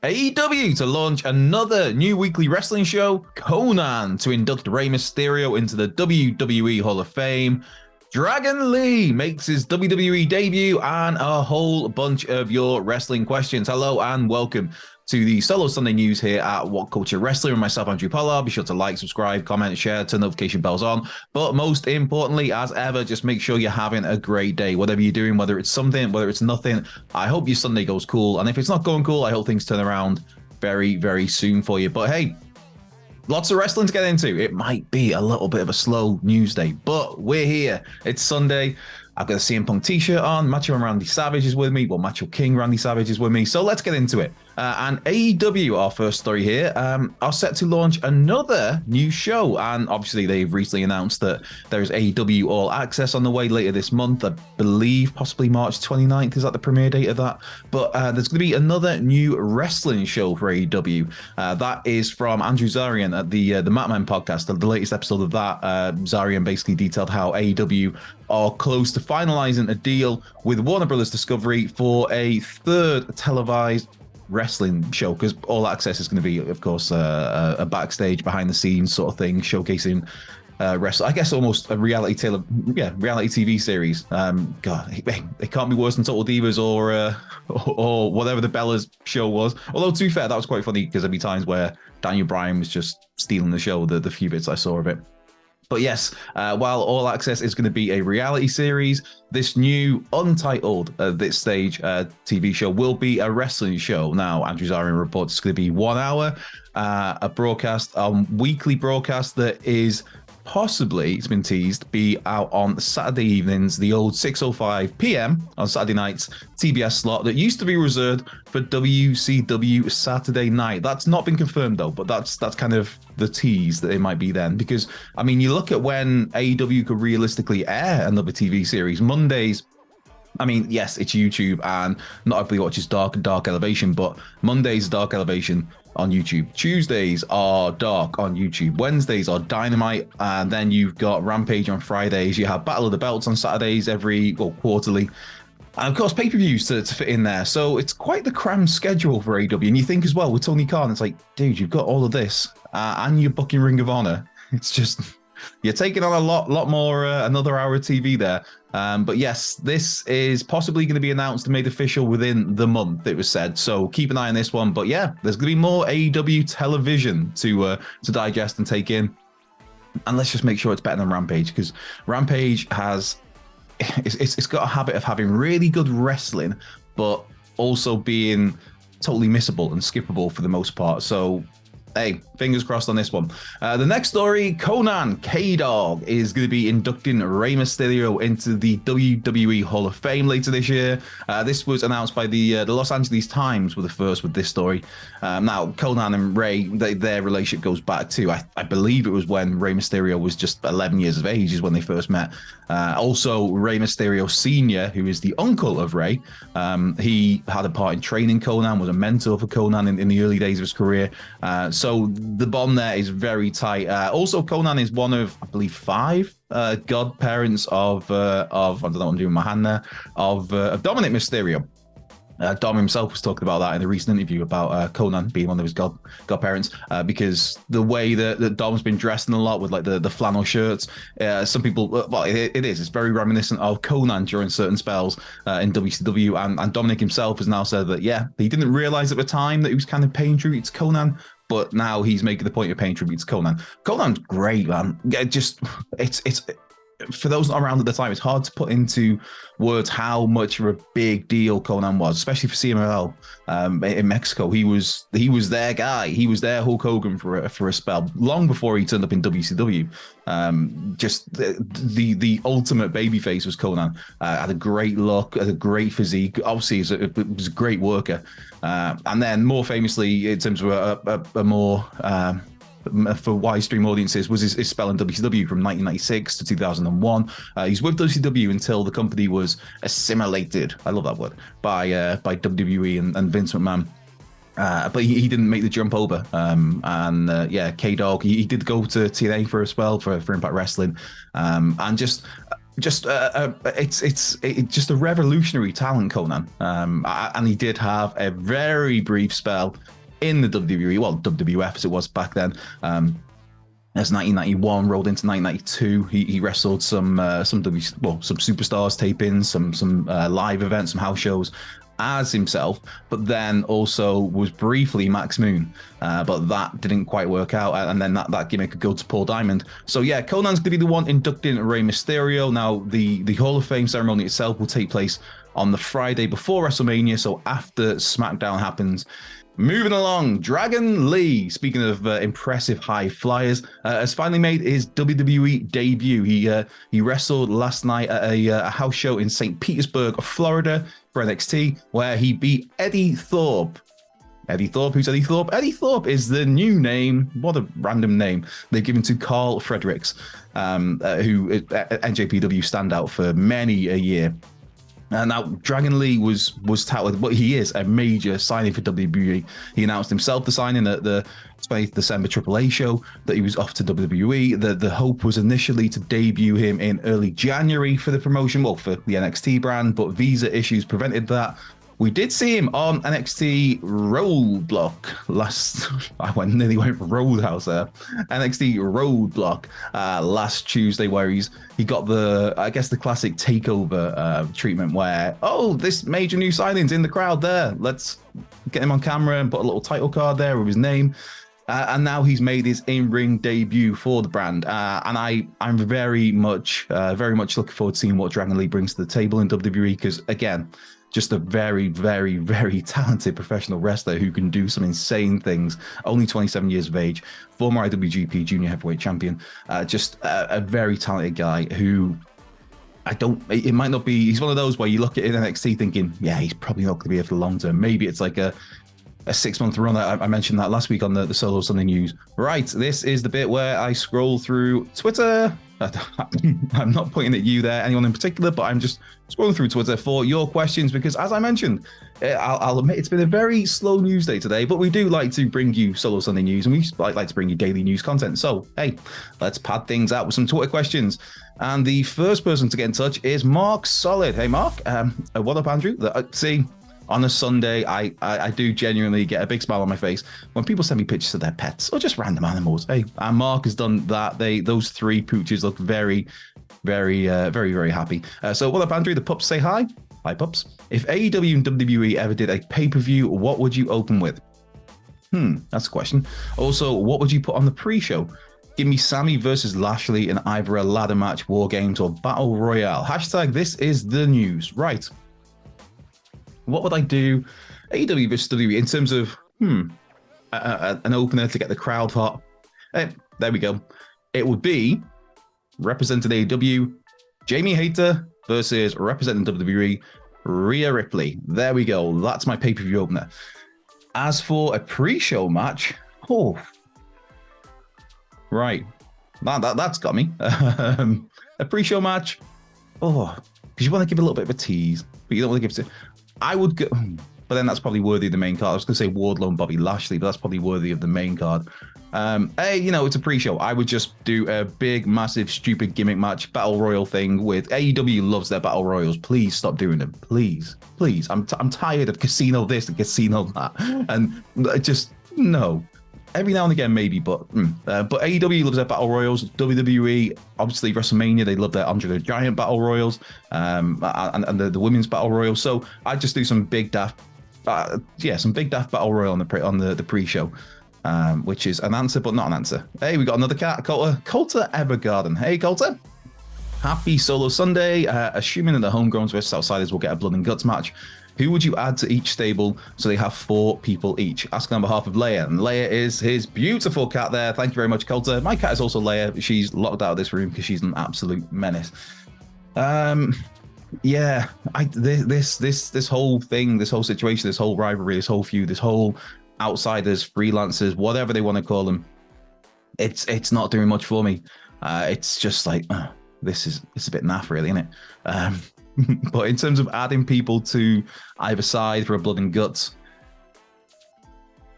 AEW to launch another new weekly wrestling show, Conan to induct Rey Mysterio into the WWE Hall of Fame, Dragon Lee makes his WWE debut, and a whole bunch of your wrestling questions. Hello and welcome to the Solo Sunday News here at What Culture Wrestling with myself, Andrew Pollard. Be sure to like, subscribe, comment, share, turn notification bells on. But most importantly, as ever, just make sure you're having a great day. Whatever you're doing, whether it's something, whether it's nothing, I hope your Sunday goes cool. And if it's not going cool, I hope things turn around very, very soon for you. But hey, lots of wrestling to get into. It might be a little bit of a slow news day, but we're here. It's Sunday. I've got a CM Punk t-shirt on. Macho and Randy Savage is with me. Well, Macho King Randy Savage is with me. So let's get into it. And AEW, our first story here, are set to launch another new show. And obviously, they've recently announced that there is AEW All Access on the way later this month. I believe possibly March 29th. Is that the premiere date of that? But there's going to be another new wrestling show for AEW. That is from Andrew Zarian at the Matman podcast. The latest episode of that, Zarian basically detailed how AEW are close to finalizing a deal with Warner Brothers Discovery for a third televised wrestling show, because All Access is going to be, of course, a backstage, behind the scenes sort of thing, showcasing wrestling. I guess almost a reality TV series. God, it can't be worse than Total Divas or whatever the Bellas show was. Although, to be fair, that was quite funny because there'd be times where Daniel Bryan was just stealing the show, the few bits I saw of it. But yes, while All Access is going to be a reality series, this new untitled, at this stage, TV show will be a wrestling show. Now, Andrew Zarian reports it's going to be 1 hour, a broadcast, weekly broadcast that is possibly, it's been teased, be out on Saturday evenings, the old 6:05 p.m. on Saturday nights TBS slot that used to be reserved for WCW Saturday night. That's not been confirmed though, but that's kind of the tease that it might be then. Because I mean, you look at when AEW could realistically air another TV series. Mondays, I mean, yes, it's YouTube and not everybody watches Dark Elevation, but Mondays Dark Elevation on YouTube. Tuesdays are Dark on YouTube. Wednesdays are Dynamite, and then you've got Rampage on Fridays. You have Battle of the Belts on Saturdays quarterly. And of course, pay-per-views to fit in there. So it's quite the crammed schedule for AEW. And you think as well with Tony Khan, it's like, dude, you've got all of this and you're booking Ring of Honor. It's just, you're taking on a lot more, another hour of TV there. But yes, this is possibly going to be announced and made official within the month, it was said. So keep an eye on this one. But yeah, there's going to be more AEW television to digest and take in. And let's just make sure it's better than Rampage, because Rampage has... It's got a habit of having really good wrestling, but also being totally missable and skippable for the most part. So, hey, fingers crossed on this one. The next story, Conan K-Dog is going to be inducting Rey Mysterio into the WWE Hall of Fame later this year. This was announced by the Los Angeles Times, were the first with this story. Now, Conan and Rey, their relationship goes back to, I believe it was when Rey Mysterio was just 11 years of age is when they first met. Also, Rey Mysterio Sr., who is the uncle of Rey, he had a part in training Conan, was a mentor for Conan in the early days of his career. So the bond there is very tight. Also, Conan is one of, I believe, 5 godparents of I don't know what I'm doing with my hand there, of Dominic Mysterio. Dom himself was talking about that in a recent interview about Conan being one of his godparents, because the way that Dom's been dressing a lot with like the flannel shirts, some people, well, it's very reminiscent of Conan during certain spells in WCW, and Dominic himself has now said that, yeah, he didn't realize at the time that he was kind of paying tribute to Conan, but now he's making the point of paying tribute to Conan. Conan's great, man. It's for those not around at the time, it's hard to put into words how much of a big deal Conan was, especially for CMLL in Mexico. He was their guy. He was their Hulk Hogan for a spell, long before he turned up in WCW. Just the ultimate babyface was Conan. Had a great look, had a great physique. Obviously, he was a great worker. And then more famously, in terms of a more... for wide stream audiences, was his spell in WCW from 1996 to 2001. He's with WCW until the company was assimilated, I love that word, by WWE and Vince McMahon. But he didn't make the jump over. K-Dog, he did go to TNA for a spell for Impact Wrestling. And just just it's just a revolutionary talent, Conan. And he did have a very brief spell in the WWE, well, WWF as it was back then. As 1991 rolled into 1992, he wrestled some superstars tapings, some live events, some house shows as himself, but then also was briefly Max Moon, but that didn't quite work out, and then that gimmick could go to Paul Diamond. So yeah, Conan's gonna be the one inducting Rey Mysterio. Now the Hall of Fame ceremony itself will take place on the Friday before WrestleMania, so after SmackDown happens. Moving along, Dragon Lee, speaking of impressive high flyers, has finally made his WWE debut. He wrestled last night at a house show in St. Petersburg, Florida for NXT, where he beat Eddie Thorpe. Eddie Thorpe, who's Eddie Thorpe? Eddie Thorpe is the new name, what a random name, they've given to Carl Fredericks, who NJPW standout for many a year. Now, Dragon Lee was touted, but he is a major signing for WWE. He announced himself the signing at the 20th December AAA show that he was off to WWE. The hope was initially to debut him in early January for the promotion, well, for the NXT brand, but visa issues prevented that. We did see him on NXT Roadblock nearly went Roadhouse there. NXT Roadblock last Tuesday, where he got the classic takeover treatment where, this major new signing's in the crowd there. Let's get him on camera and put a little title card there with his name. And now he's made his in-ring debut for the brand. And I'm very much looking forward to seeing what Dragon Lee brings to the table in WWE, because again, just a very, very, very talented professional wrestler who can do some insane things. Only 27 years of age, former IWGP Junior Heavyweight Champion. Just a very talented guy who it might not be, he's one of those where you look at it in NXT thinking, yeah, he's probably not going to be here for the long term. Maybe it's like a 6-month run. I mentioned that last week on the Solo Sunday News. Right, this is the bit where I scroll through Twitter. I'm not pointing at you there, anyone in particular, but I'm just scrolling through Twitter for your questions, because as I mentioned, I'll admit it's been a very slow news day today, but we do like to bring you Solo Sunday News, and we like to bring you daily news content. So, hey, let's pad things out with some Twitter questions. And the first person to get in touch is Mark Solid. Hey, Mark. What up, Andrew? See, on a Sunday, I do genuinely get a big smile on my face when people send me pictures of their pets or just random animals. Hey, and Mark has done that. Those 3 pooches look very, very, very, very happy. So what up, Andrew? The pups say hi. Hi, pups. If AEW and WWE ever did a pay-per-view, what would you open with? That's a question. Also, what would you put on the pre-show? Give me Sammy versus Lashley in either a ladder match, War Games, or Battle Royale. # this is the news. Right. What would I do? AEW versus WWE in terms of an opener to get the crowd hot. There we go. It would be representing AEW, Jamie Hayter versus representing WWE, Rhea Ripley. There we go. That's my pay-per-view opener. As for a pre-show match, right, that's got me. A pre-show match, because you want to give a little bit of a tease, but you don't want to give it. I would go, but then that's probably worthy of the main card. I was going to say Wardlow and Bobby Lashley, but that's probably worthy of the main card. It's a pre-show. I would just do a big, massive, stupid gimmick match, battle royal thing with AEW loves their battle royals. Please stop doing them. Please. I'm tired of casino this and casino that. And just, no. Every now and again, maybe, but AEW loves their battle royals. WWE, obviously WrestleMania, they love their Andre the Giant battle royals, and the women's battle royal. So I just do some big daft battle royal on the pre-show, which is an answer but not an answer. Hey, we got another cat, Coulter Evergarden. Hey, Coulter. Happy Solo Sunday. Assuming that the homegrowns versus outsiders will get a blood and guts match, who would you add to each stable so they have 4 people each? Asking on behalf of Leia. And Leia is his beautiful cat there. Thank you very much, Coulter. My cat is also Leia, but she's locked out of this room because she's an absolute menace. This whole thing, this whole situation, this whole rivalry, this whole feud, this whole outsiders, freelancers, whatever they want to call them, it's not doing much for me. It's just like, it's a bit naff, really, isn't it? But in terms of adding people to either side for a blood and guts,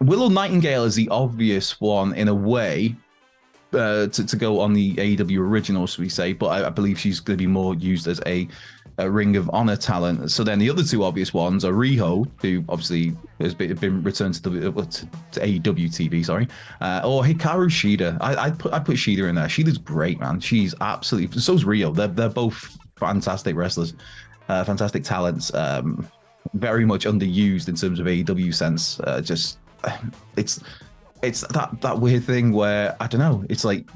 Willow Nightingale is the obvious one in a way, to go on the AEW originals, we say, but I believe she's going to be more used as a Ring of Honor talent. So then the other two obvious ones are Riho, who obviously has been returned to AEW TV, sorry, or Hikaru Shida. I put Shida in there. Shida's great, man. She's absolutely, so's Rio. They're both fantastic wrestlers, fantastic talents, very much underused in terms of AEW sense. It's that weird thing where, I don't know, it's like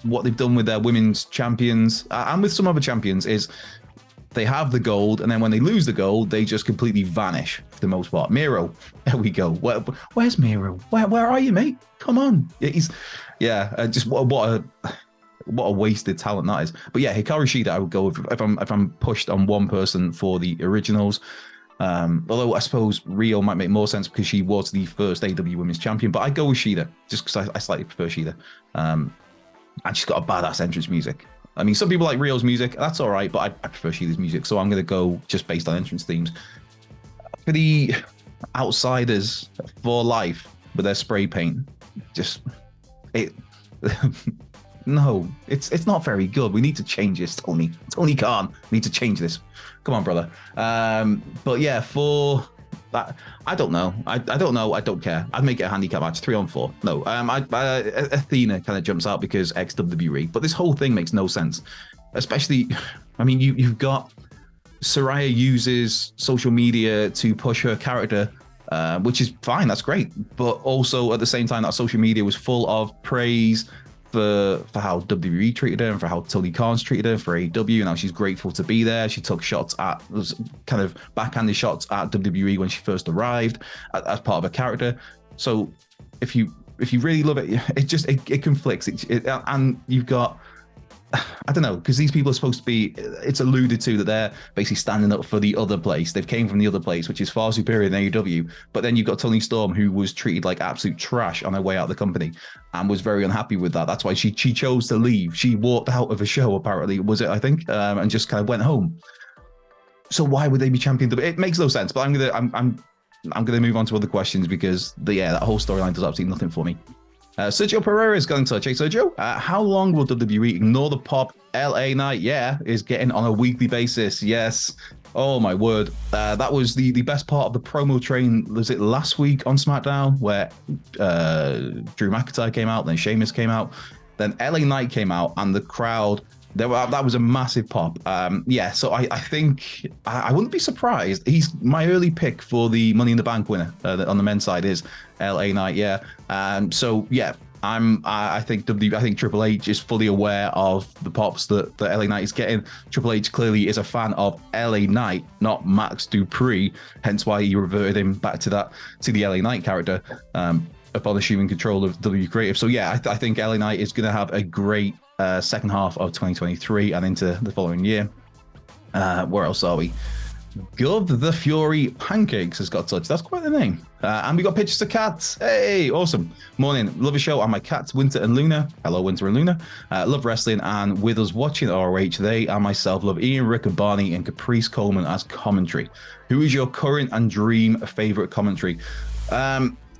what they've done with their women's champions and with some other champions is they have the gold, and then when they lose the gold, they just completely vanish for the most part. Miro, there we go. Where's Miro? Where are you, mate? Come on. Just what a wasted talent that is. But yeah, Hikaru Shida, I would go with if I'm pushed on one person for the originals. Although I suppose Rio might make more sense because she was the first AEW Women's Champion, but I'd go with Shida just because I slightly prefer Shida. And she's got a badass entrance music. I mean, some people like Rio's music, that's all right, but I prefer Shida's music, so I'm going to go just based on entrance themes. For the outsiders for life with their spray paint, no, it's not very good. We need to change this, Tony. Tony Khan, we need to change this. Come on, brother. But yeah, for that, I don't know. I don't know. I don't care. I'd make it a handicap match, 3-on-4. No, Athena kind of jumps out because ex-WWE, but this whole thing makes no sense. Especially, I mean, you've got Saraya uses social media to push her character, which is fine. That's great. But also at the same time, that social media was full of praise for how WWE treated her and for how Tony Khan's treated her for AEW, and how she's grateful to be there. She took shots at, kind of backhanded shots at WWE when she first arrived as part of her character. So if you really love it, it conflicts. And you've got, I don't know, because these people are supposed to be, it's alluded to that they're basically standing up for the other place. They've came from the other place, which is far superior than AEW. But then you've got Toni Storm, who was treated like absolute trash on her way out of the company and was very unhappy with that. That's why she chose to leave. She walked out of a show, apparently, was it, I think, and just kind of went home. So why would they be champion? It makes no sense, but I'm gonna move on to other questions because that whole storyline does absolutely nothing for me. Sergio Pereira's got in touch. Hey, Sergio, how long will WWE ignore the pop? LA Knight, is getting on a weekly basis. Yes. Oh, my word. That was the best part of the promo train. Was it last week on SmackDown where Drew McIntyre came out, then Sheamus came out, then LA Knight came out, and the crowd, that was a massive pop. So I think I wouldn't be surprised. He's my early pick for the Money in the Bank winner on the men's side is LA Knight. I think Triple H is fully aware of the pops that LA Knight is getting. Triple H clearly is a fan of LA Knight, not Max Dupree, hence why he reverted him back to the LA Knight character upon assuming control of W Creative. So I think LA Knight is going to have a great second half of 2023 and into the following year. Where else are we? Gov the Fury Pancakes has got touch. That's quite the name. And we got pictures of cats. Hey, awesome. Morning. Love the show. And my cats, Winter and Luna. Hello, Winter and Luna. Love wrestling. And with us watching ROH, they and myself love Ian Riccaboni and Caprice Coleman as commentary. Who is your current and dream favorite commentary?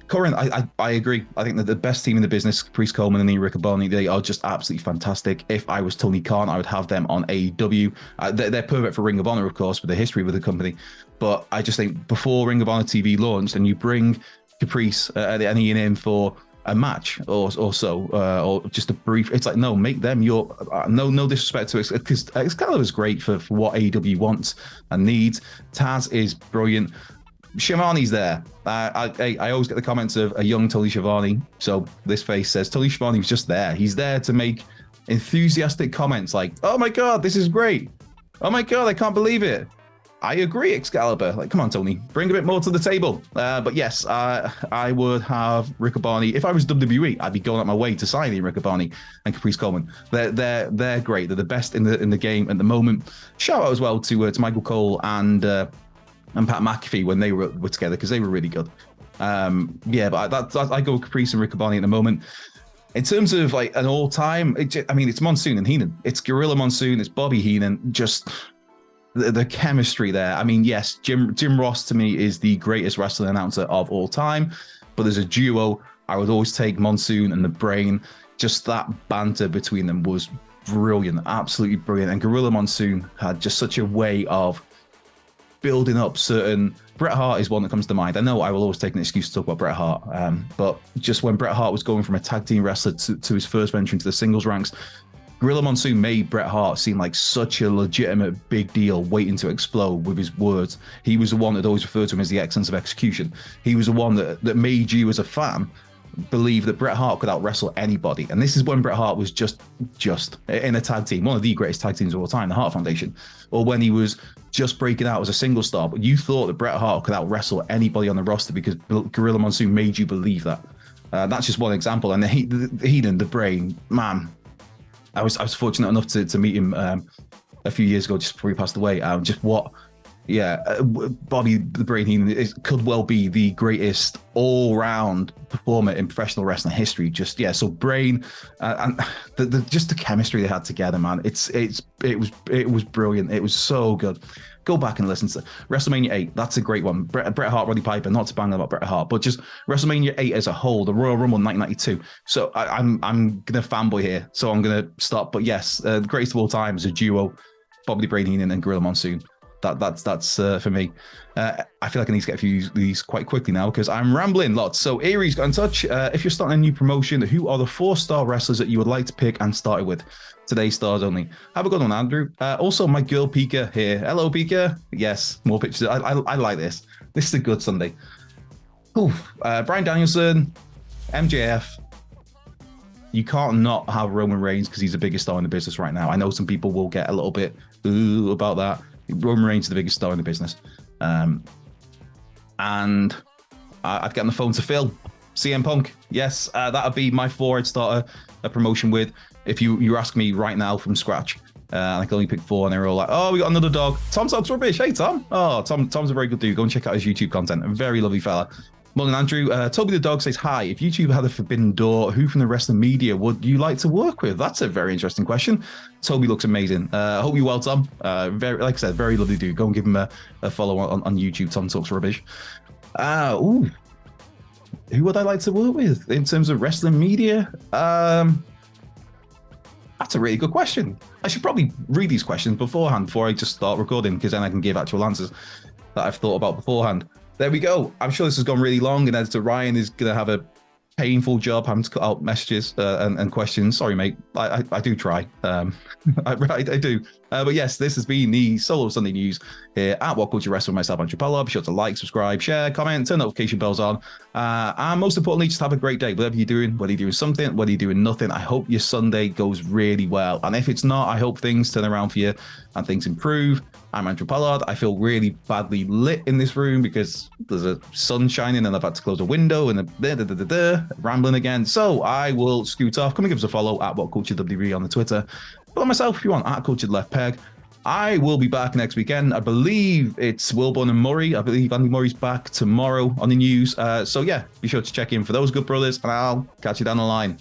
Current, I agree. I think that the best team in the business, Caprice Coleman and Ian Riccaboni, they are just absolutely fantastic. If I was Tony Khan, I would have them on AEW. They're perfect for Ring of Honor, of course, with the history with the company. But I just think before Ring of Honor TV launched, and you bring Caprice and Ian in for a match or so, or just a brief, it's like, no, make them your, no disrespect to it, because Excalibur's great for what AEW wants and needs. Taz is brilliant. Schiavone's there. I always get the comments of a young Tony Schiavone. So this face says Tony Schiavone was just there. He's there to make enthusiastic comments like, "Oh my God, this is great! Oh my God, I can't believe it!" I agree, Excalibur. Like, come on, Tony, bring a bit more to the table. But yes, I would have Riccaboni. If I was WWE, I'd be going out my way to sign in Riccaboni and Caprice Coleman. They're great. They're the best in the game at the moment. Shout out as well to Michael Cole and Pat McAfee when they were together, because they were really good. But I go with Caprice and Riccaboni at the moment. In terms of like an all-time, it's Monsoon and Heenan. It's Gorilla Monsoon. It's Bobby Heenan. Just the chemistry there. I mean, yes, Jim Ross to me is the greatest wrestling announcer of all time, but there's a duo. I would always take Monsoon and the Brain. just that banter between them was brilliant, absolutely brilliant. And Gorilla Monsoon had just such a way of building up certain. Bret Hart is one that comes to mind. I know I will always take an excuse to talk about Bret Hart, but just when Bret Hart was going from a tag team wrestler to his first venture into the singles ranks, Gorilla Monsoon made Bret Hart seem like such a legitimate big deal waiting to explode with his words. He was the one that always referred to him as the excellence of execution. He was the one that made you as a fan believe that Bret Hart could out wrestle anybody. And this is when Bret Hart was just in a tag team, one of the greatest tag teams of all time, the Hart Foundation, or when he was just breaking out as a single star. But you thought that Bret Hart could out wrestle anybody on the roster because Gorilla Monsoon made you believe that. That's just one example. And the Heenan, the Brain, man, I was fortunate enough to meet him a few years ago, just before he passed away. Bobby the Brain Heenan could well be the greatest all-round performer in professional wrestling history. So Brain and the chemistry they had together, man. It was brilliant. It was so good. Go back and listen to WrestleMania 8. That's a great one. Bret Hart, Roddy Piper. Not to bang about Bret Hart, but just WrestleMania 8 as a whole, the Royal Rumble 1992. So I'm gonna fanboy here. So I'm gonna stop. But yes, the greatest of all time is a duo, Bobby the Brain Heenan and Gorilla Monsoon. That's for me. I feel like I need to get a few of these quite quickly now because I'm rambling lots. So Erie's got in touch. If you're starting a new promotion, who are the 4-star wrestlers that you would like to pick and start it with? Today's stars only. Have a good one, Andrew. Also, my girl Pika here. Hello, Pika. Yes, more pictures. I like this. This is a good Sunday. Bryan Danielson, MJF. You can't not have Roman Reigns because he's the biggest star in the business right now. I know some people will get a little bit about that. Roman Reigns is the biggest star in the business. And I'd get on the phone to Phil. CM Punk. Yes, that would be my 4 I'd start a promotion with. If you ask me right now from scratch, I can only pick 4 and they're all like, oh, we got another dog. Tom talks rubbish. Hey, Tom. Oh, Tom's a very good dude. Go and check out his YouTube content. A very lovely fella. Morning, Andrew. Toby the dog says, hi, if YouTube had a forbidden door, who from the wrestling media would you like to work with? That's a very interesting question. Toby looks amazing. Hope you're well, Tom. Very, like I said, very lovely dude. Go and give him a follow on YouTube. Tom talks rubbish. Who would I like to work with in terms of wrestling media? That's a really good question. I should probably read these questions beforehand before I just start recording, because then I can give actual answers that I've thought about beforehand. There we go. I'm sure this has gone really long, and editor Ryan is going to have a painful job having to cut out messages and questions. Sorry, mate. I do try. I do. But yes, this has been the Solo Sunday News here at What Culture Wrestling with myself, Andrew Pollard. Be sure to like, subscribe, share, comment, turn notification bells on. And most importantly, just have a great day. Whatever you're doing, whether you're doing something, whether you're doing nothing, I hope your Sunday goes really well. And if it's not, I hope things turn around for you and things improve. I'm Andrew Pollard. I feel really badly lit in this room because there's a sun shining and I've had to close a window and rambling again. So I will scoot off. Come and give us a follow at What Culture WWE on the Twitter. Follow myself if you want at Cultured Left Peg. I will be back next weekend. I believe it's Wilburn and Murray. I believe Andy Murray's back tomorrow on the news. So yeah, be sure to check in for those good brothers, and I'll catch you down the line.